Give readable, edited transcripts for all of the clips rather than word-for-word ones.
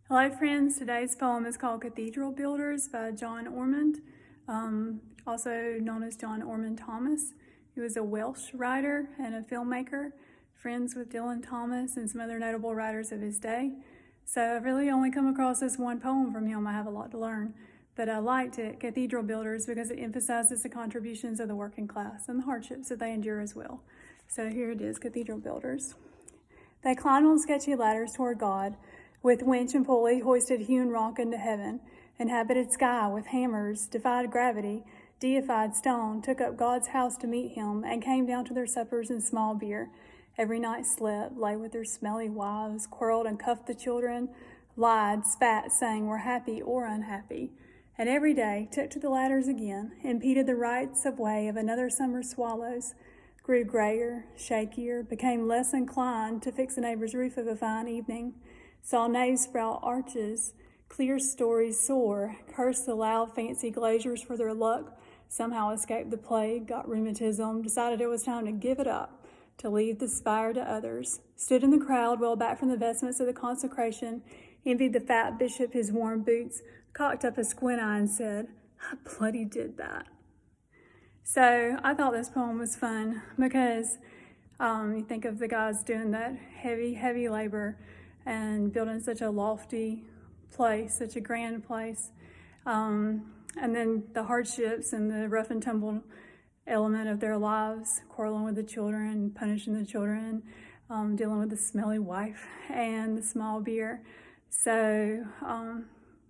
Hello friends, today's poem is called Cathedral Builders by John Ormond, also known as John Ormond Thomas. He was a Welsh writer and a filmmaker, friends with Dylan Thomas and some other notable writers of his day. So I've really only come across this one poem from him. I have a lot to learn, but I liked it, Cathedral Builders, because it emphasizes the contributions of the working class and the hardships that they endure as well. So here it is, Cathedral Builders. They climbed on sketchy ladders toward God, with winch and pulley hoisted hewn rock into heaven, inhabited sky with hammers, defied gravity, deified stone, took up God's house to meet him, and came down to their suppers and small beer. Every night slept, lay with their smelly wives, quarreled and cuffed the children, lied, spat, sang, were happy or unhappy. And every day took to the ladders again, impeded the rights of way of another summer's swallows, grew grayer, shakier, became less inclined to fix a neighbor's roof of a fine evening, saw knaves sprout arches, clear stories soar, cursed the loud fancy glaziers for their luck, somehow escaped the plague, got rheumatism, decided it was time to give it up, to leave the spire to others, stood in the crowd well back from the vestments of the consecration, envied the fat bishop his warm boots, cocked up a squint eye and said, "I bloody did that." So I thought this poem was fun because you think of the guys doing that heavy labor and building such a lofty place, such a grand place. And then the hardships and the rough and tumble element of their lives, quarreling with the children, punishing the children, dealing with the smelly wife and the small beer. So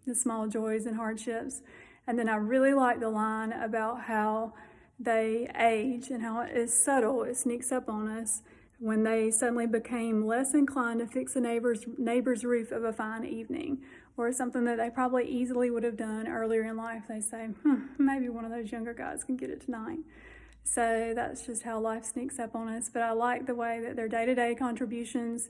the small joys and hardships. And then I really like the line about how they age and how it is subtle, it sneaks up on us when they suddenly became less inclined to fix a neighbor's roof of a fine evening, or something that they probably easily would have done earlier in life. They say, maybe one of those younger guys can get it tonight. So that's just how life sneaks up on us. But I like the way that their day-to-day contributions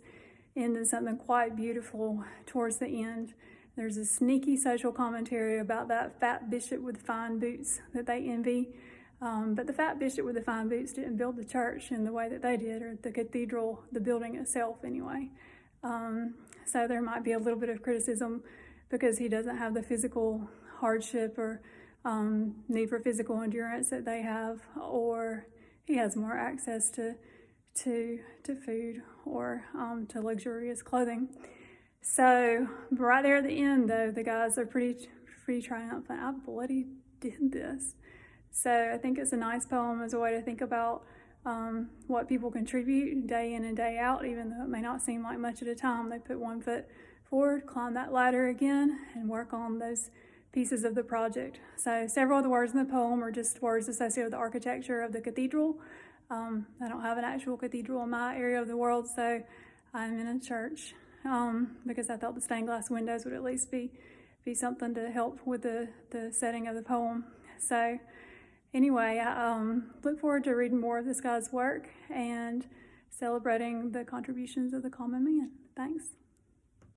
into something quite beautiful towards the end. There's a sneaky social commentary about that fat bishop with fine boots that they envy. But the fat bishop with the fine boots didn't build the church in the way that they did, or the cathedral, the building itself anyway. So there might be a little bit of criticism because he doesn't have the physical hardship or need for physical endurance that they have, or he has more access to food or to luxurious clothing. So right there at the end, though, the guys are pretty triumphant. I bloody did this. So I think it's a nice poem as a way to think about what people contribute day in and day out, even though it may not seem like much at a time. They put one foot forward, climb that ladder again, and work on those pieces of the project. So several of the words in the poem are just words associated with the architecture of the cathedral. I don't have an actual cathedral in my area of the world, so I'm in a church because I thought the stained glass windows would at least be something to help with the setting of the poem. So anyway, I look forward to reading more of this guy's work and celebrating the contributions of the common man. Thanks.